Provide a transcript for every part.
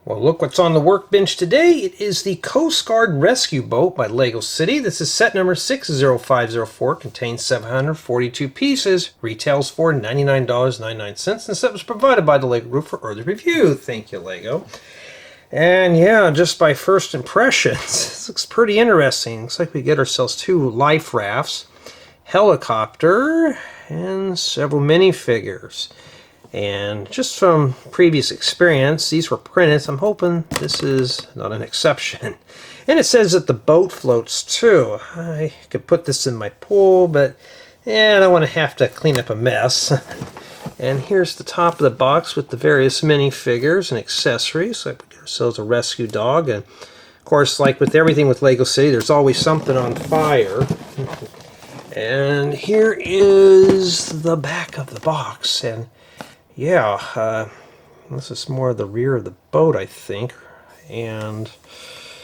Well, look what's on the workbench today. It is the Coast Guard Rescue Boat by LEGO City. This is set number 60504, contains 742 pieces, retails for $99.99, and the set was provided by the LEGO Group for early review. Thank you, LEGO. And yeah, just by first impressions, this looks pretty interesting. Looks like we get ourselves 2 life rafts, helicopter, and several minifigures. And just from previous experience, these were printed, so I'm hoping this is not an exception. And it says that the boat floats too. I could put this in my pool, but yeah, I don't want to have to clean up a mess. And here's the top of the box with the various minifigures and accessories. Like we get ourselves a rescue dog, and of course, like with everything with LEGO City, there's always something on fire. And here is the back of the box, and yeah, this is more the rear of the boat, I think. And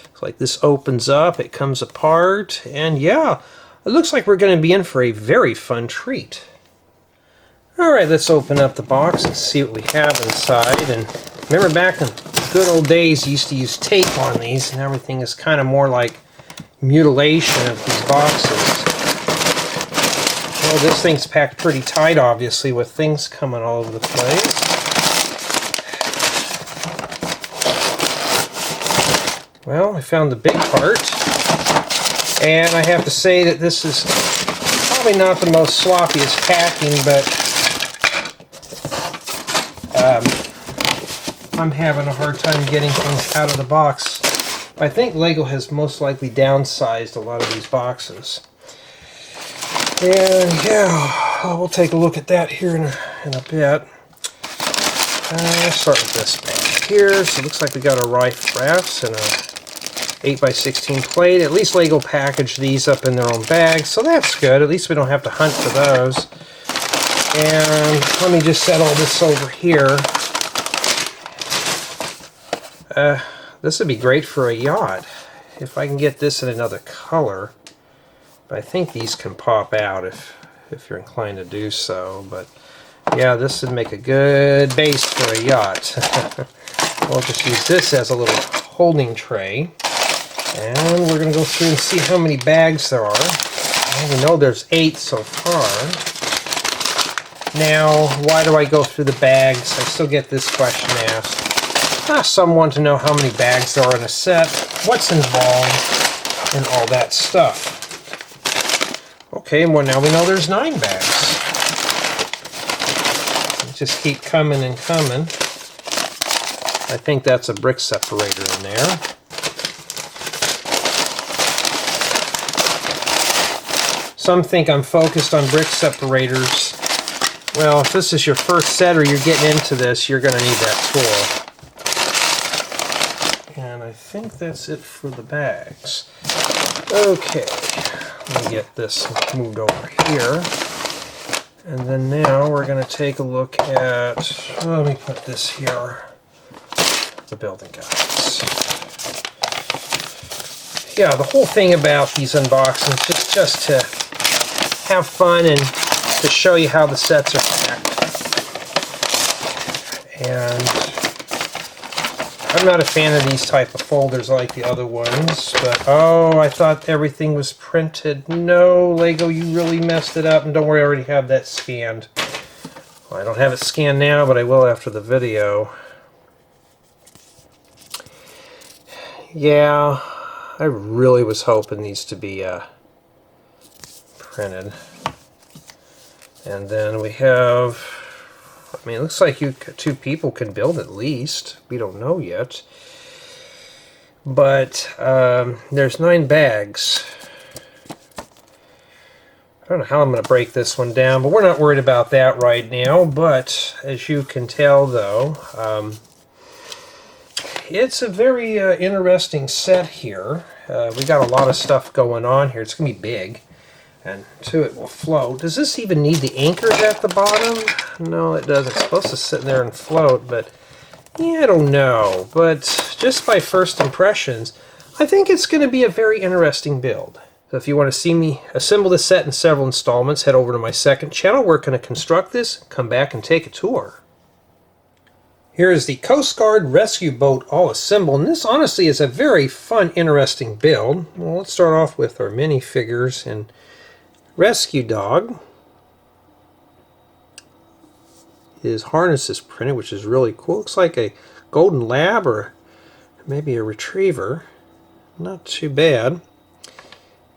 it's like this opens up, it comes apart, and yeah, it looks like we're going to be in for a very fun treat. Alright, let's open up the box and see what we have inside. And remember back in the good old days, you used to use tape on these, and everything is kind of more like mutilation of these boxes. Well, this thing's packed pretty tight, obviously, with things coming all over the place. Well, I found the big part, and I have to say that this is probably not the most sloppiest packing, but I'm having a hard time getting things out of the box. I think LEGO has most likely downsized a lot of these boxes. And yeah, we'll take a look at that here in a bit. Let's start with this bag here. So it looks like we got a rafts and a 8x16 plate. At least LEGO packaged these up in their own bags, so that's good. At least we don't have to hunt for those. And let me just set all this over here. This would be great for a yacht if I can get this in another color. But I think these can pop out if you're inclined to do so. But yeah, this would make a good base for a yacht. We'll just use this as a little holding tray. And we're going to go through and see how many bags there are. We know there's 8 so far. Now, why do I go through the bags? I still get this question asked. Some want to know how many bags there are in a set, what's involved, and all that stuff. Okay, well now we know there's 9 bags. Just keep coming and coming. I think that's a brick separator in there. Some think I'm focused on brick separators. Well, if this is your first set or you're getting into this, you're going to need that tool. And I think that's it for the bags. Okay, let me get this moved over here. And then now we're going to take a look at, let me put this here, the building guides. Yeah, the whole thing about these unboxings is just to have fun and to show you how the sets are packed. And I'm not a fan of these type of folders like the other ones, but oh, I thought everything was printed. No, LEGO, you really messed it up, and don't worry, I already have that scanned. Well, I don't have it scanned now, but I will after the video. Yeah, I really was hoping these to be printed. And then we have, I mean, it looks like 2 people can build at least. We don't know yet. But there's 9 bags. I don't know how I'm going to break this one down, but we're not worried about that right now. But as you can tell, though, it's a very interesting set here. We got a lot of stuff going on here. It's going to be big. And 2, it will float. Does this even need the anchors at the bottom? No, it doesn't. It's supposed to sit there and float, but yeah, I don't know. But just by first impressions, I think it's going to be a very interesting build. So if you want to see me assemble this set in several installments, head over to my second channel. We're going to construct this, come back and take a tour. Here is the Coast Guard rescue boat all assembled, and this honestly is a very fun, interesting build. Well, let's start off with our minifigures and rescue dog. His harness is printed, which is really cool. Looks like a golden lab or maybe a retriever. Not too bad.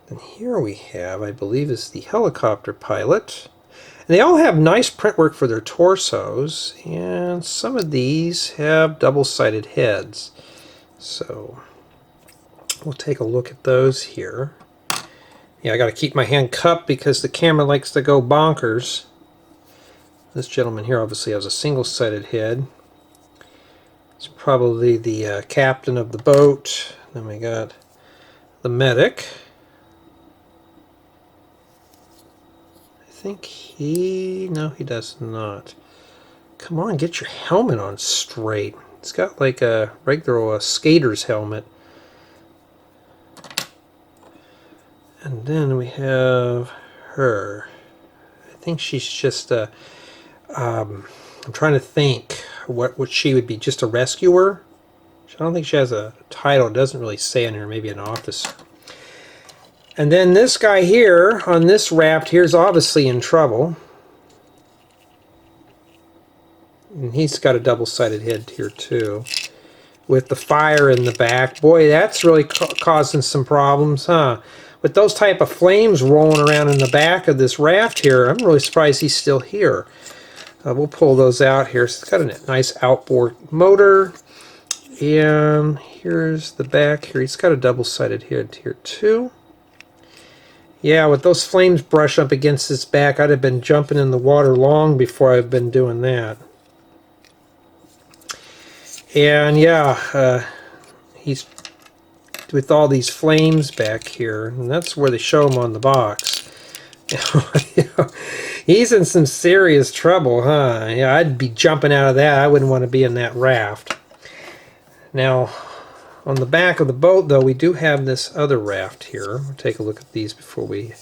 And here we have, I believe, is the helicopter pilot. And they all have nice print work for their torsos, and some of these have double-sided heads. So we'll take a look at those here. Yeah, I got to keep my hand cupped because the camera likes to go bonkers. This gentleman here obviously has a single-sided head. It's probably the captain of the boat. Then we got the medic. I think no, he does not. Come on, get your helmet on straight. It's got like a regular skater's helmet. And then we have her. I think she's just I'm trying to think what she would be, just a rescuer. I don't think she has a title. It doesn't really say in here, maybe an officer. And then this guy here on this raft here is obviously in trouble. And he's got a double-sided head here too, with the fire in the back. Boy, that's really causing some problems, huh? With those type of flames rolling around in the back of this raft here, I'm really surprised he's still here. We'll pull those out here. So it's got a nice outboard motor. And here's the back here. He's got a double-sided head here too. Yeah, with those flames brush up against his back, I'd have been jumping in the water long before I've been doing that. And yeah, he's with all these flames back here, and that's where they show him on the box. He's in some serious trouble, huh? Yeah, I'd be jumping out of that. I wouldn't want to be in that raft. Now, on the back of the boat, though, we do have this other raft here. We'll take a look at these before we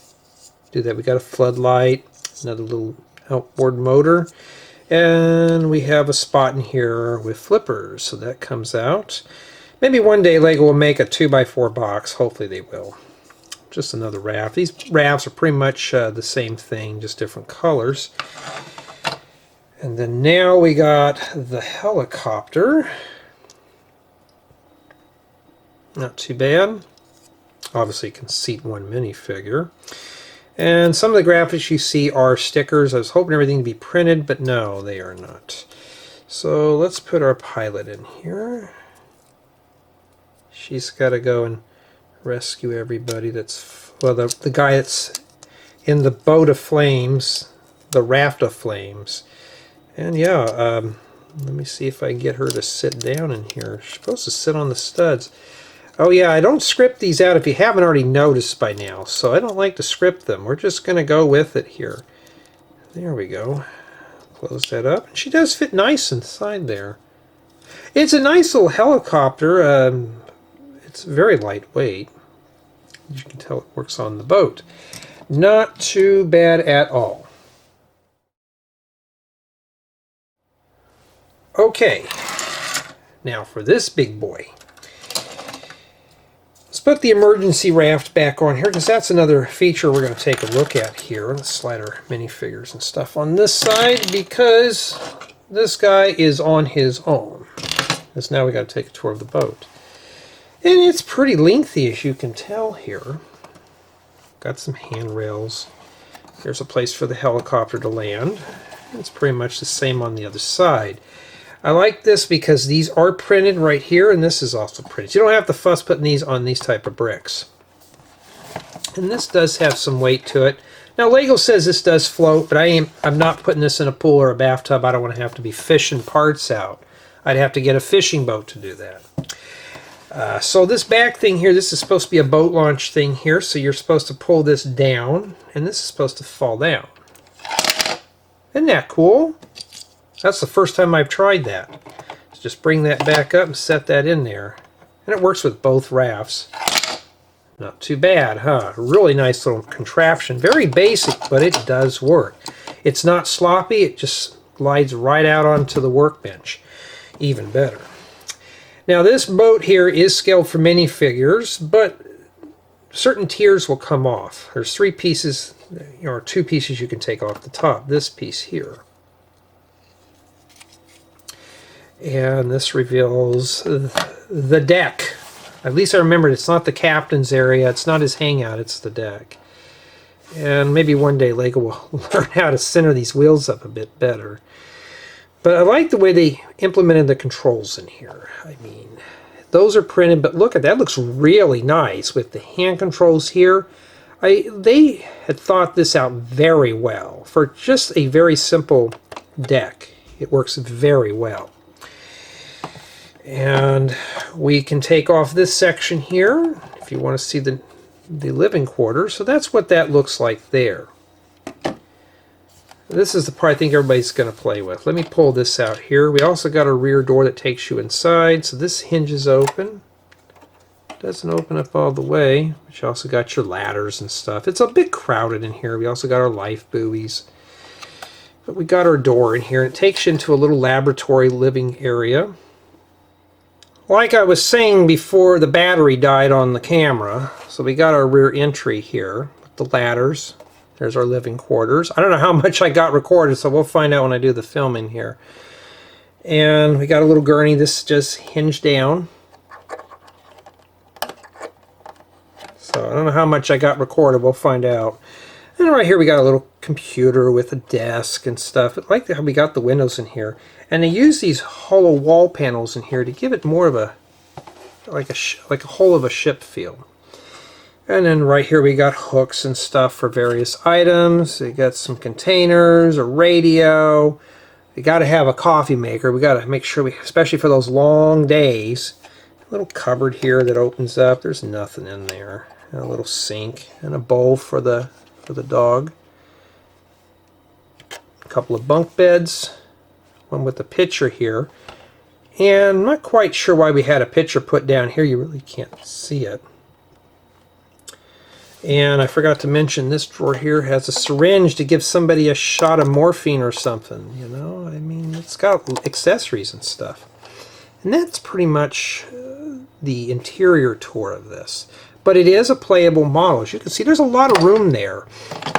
do that. We got a floodlight, another little outboard motor, and we have a spot in here with flippers, so that comes out. Maybe one day LEGO will make a 2x4 box. Hopefully they will. Just another raft. These rafts are pretty much the same thing, just different colors. And then now we got the helicopter. Not too bad. Obviously you can seat one minifigure. And some of the graphics you see are stickers. I was hoping everything to be printed, but no, they are not. So let's put our pilot in here. She's got to go and rescue everybody that's, well, the guy that's in the boat of flames, the raft of flames. And yeah, let me see if I can get her to sit down in here. She's supposed to sit on the studs. Oh yeah, I don't script these out if you haven't already noticed by now, so I don't like to script them. We're just going to go with it here. There we go. Close that up. She does fit nice inside there. It's a nice little helicopter. It's very lightweight. As you can tell, it works on the boat. Not too bad at all. Okay, now for this big boy. Let's put the emergency raft back on here because that's another feature we're going to take a look at here. Let's slide our minifigures and stuff on this side because this guy is on his own. Because now we got to take a tour of the boat. And it's pretty lengthy, as you can tell here. Got some handrails. There's a place for the helicopter to land. It's pretty much the same on the other side. I like this because these are printed right here, and this is also printed. You don't have to fuss putting these on these type of bricks. And this does have some weight to it. Now, LEGO says this does float, but I'm not putting this in a pool or a bathtub. I don't want to have to be fishing parts out. I'd have to get a fishing boat to do that. So this back thing here, this is supposed to be a boat launch thing here, so you're supposed to pull this down, and this is supposed to fall down. Isn't that cool? That's the first time I've tried that. So just bring that back up and set that in there. And it works with both rafts. Not too bad, huh? Really nice little contraption. Very basic, but it does work. It's not sloppy, it just glides right out onto the workbench. even better. Now this boat here is scaled for minifigures, but certain tiers will come off. There's 3 pieces, or 2 pieces you can take off the top. This piece here. And this reveals the deck. At least I remembered it's not the captain's area, it's not his hangout, it's the deck. And maybe one day LEGO will learn how to center these wheels up a bit better. But I like the way they implemented the controls in here. I mean, those are printed, but look at that, looks really nice with the hand controls here. They had thought this out very well. For just a very simple deck, it works very well. And we can take off this section here if you want to see the living quarters. So that's what that looks like there. This is the part I think everybody's going to play with. Let me pull this out here. We also got a rear door that takes you inside. So this hinges open. Doesn't open up all the way, but you also got your ladders and stuff. It's a bit crowded in here. We also got our life buoys. But we got our door in here. It takes you into a little laboratory living area. Like I was saying before, the battery died on the camera, so we got our rear entry here with the ladders. There's our living quarters. I don't know how much I got recorded, so we'll find out when I do the filming here. And we got a little gurney. This just hinged down. So I don't know how much I got recorded. We'll find out. And right here we got a little computer with a desk and stuff. I like how we got the windows in here. And they use these hollow wall panels in here to give it more of a like a hull of a ship feel. And then right here we got hooks and stuff for various items. We got some containers, a radio. We got to have a coffee maker. We got to make sure we, especially for those long days. A little cupboard here that opens up. There's nothing in there. And a little sink and a bowl for the dog. A couple of bunk beds. One with a picture here. And I'm not quite sure why we had a picture put down here. You really can't see it. And I forgot to mention this drawer here has a syringe to give somebody a shot of morphine or something. You know, I mean, it's got accessories and stuff. And that's pretty much the interior tour of this. But it is a playable model. As you can see, there's a lot of room there.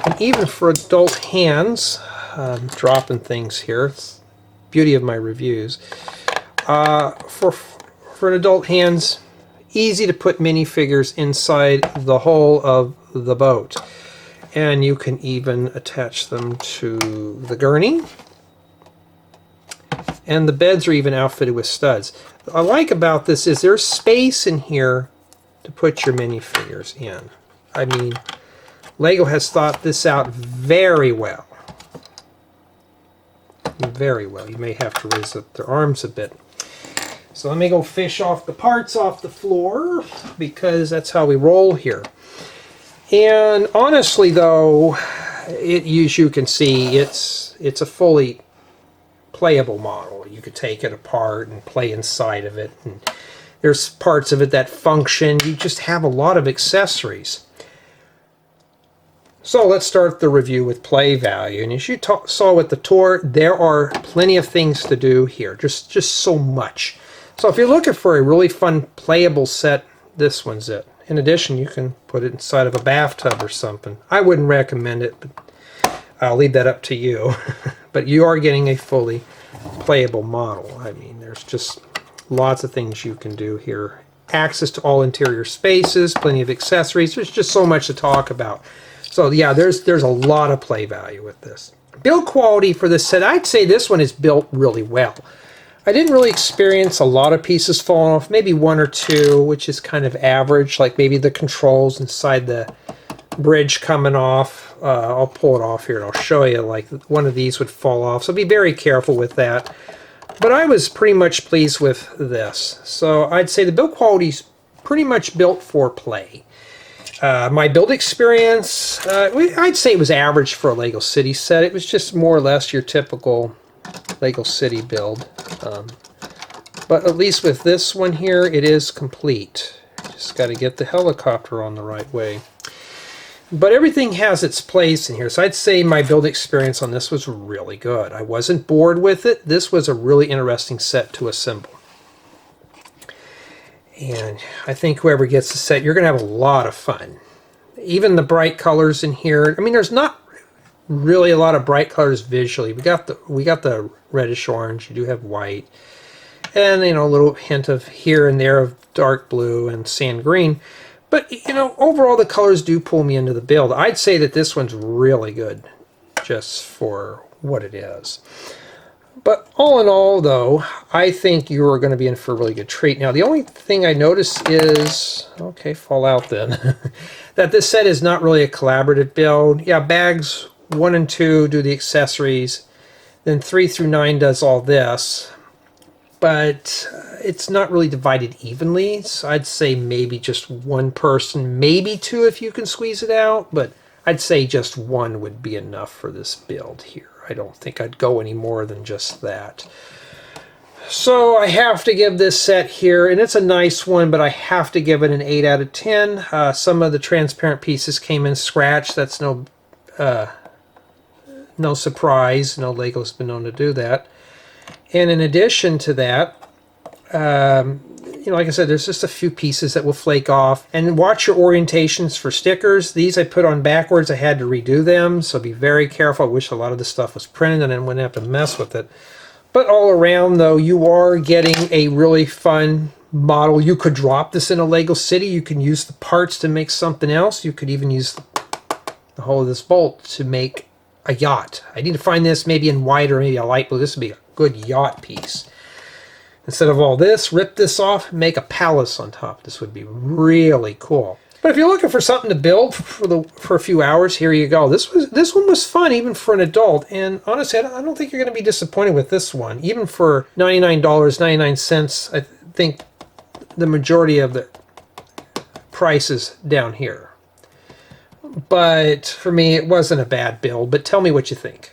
And even for adult hands, dropping things here. It's the beauty of my reviews. For adult hands, easy to put minifigures inside the hull of the boat. And you can even attach them to the gurney. And the beds are even outfitted with studs. What I like about this is there's space in here to put your minifigures in. I mean, LEGO has thought this out very well. Very well. You may have to raise up their arms a bit. So let me go fish off the parts off the floor, because that's how we roll here. And honestly though, as you can see, it's a fully playable model. You could take it apart and play inside of it. And there's parts of it that function. You just have a lot of accessories. So let's start the review with play value. And as you saw with the tour, there are plenty of things to do here. Just so much. So if you're looking for a really fun playable set, this one's it. In addition, you can put it inside of a bathtub or something. I wouldn't recommend it, but I'll leave that up to you. But you are getting a fully playable model. I mean, there's just lots of things you can do here. Access to all interior spaces, plenty of accessories. There's just so much to talk about. So yeah, there's a lot of play value with this. Build quality for this set, I'd say this one is built really well. I didn't really experience a lot of pieces falling off, maybe one or two, which is kind of average, like maybe the controls inside the bridge coming off. I'll pull it off here and I'll show you, like one of these would fall off, so be very careful with that. But I was pretty much pleased with this. So I'd say the build quality is pretty much built for play. My build experience, I'd say it was average for a LEGO City set. It was just more or less your typical LEGO City build. But at least with this one here, it is complete. Just got to get the helicopter on the right way. But everything has its place in here. So I'd say my build experience on this was really good. I wasn't bored with it. This was a really interesting set to assemble. And I think whoever gets the set, you're going to have a lot of fun. Even the bright colors in here. I mean, there's not really a lot of bright colors visually. We got the reddish orange. You do have white. And, you know, a little hint of here and there of dark blue and sand green. But, you know, overall the colors do pull me into the build. I'd say that this one's really good just for what it is. But all in all, though, I think you are going to be in for a really good treat. Now, the only thing I noticed is, okay, fall out then, that this set is not really a collaborative build. Yeah, bags 1 and 2 do the accessories. Then 3 through 9 does all this. But it's not really divided evenly. So I'd say maybe just one person, maybe 2 if you can squeeze it out. But I'd say just 1 would be enough for this build here. I don't think I'd go any more than just that. So I have to give this set here, and it's a nice one, but I have to give it an 8 out of 10. Some of the transparent pieces came in scratched. That's no surprise. No Lego's been known to do that. And in addition to that, you know, like I said, there's just a few pieces that will flake off. And watch your orientations for stickers. These I put on backwards. I had to redo them, so be very careful. I wish a lot of this stuff was printed and I wouldn't have to mess with it. But all around, though, you are getting a really fun model. You could drop this in a Lego City. You can use the parts to make something else. You could even use the whole of this bolt to make a yacht. I need to find this maybe in white or maybe a light blue. This would be a good yacht piece. Instead of all this, rip this off and make a palace on top. This would be really cool. But if you're looking for something to build for a few hours, here you go. This one was fun even for an adult. And honestly, I don't think you're going to be disappointed with this one. Even for $99.99, I think the majority of the price is down here. But for me, it wasn't a bad build. But tell me what you think.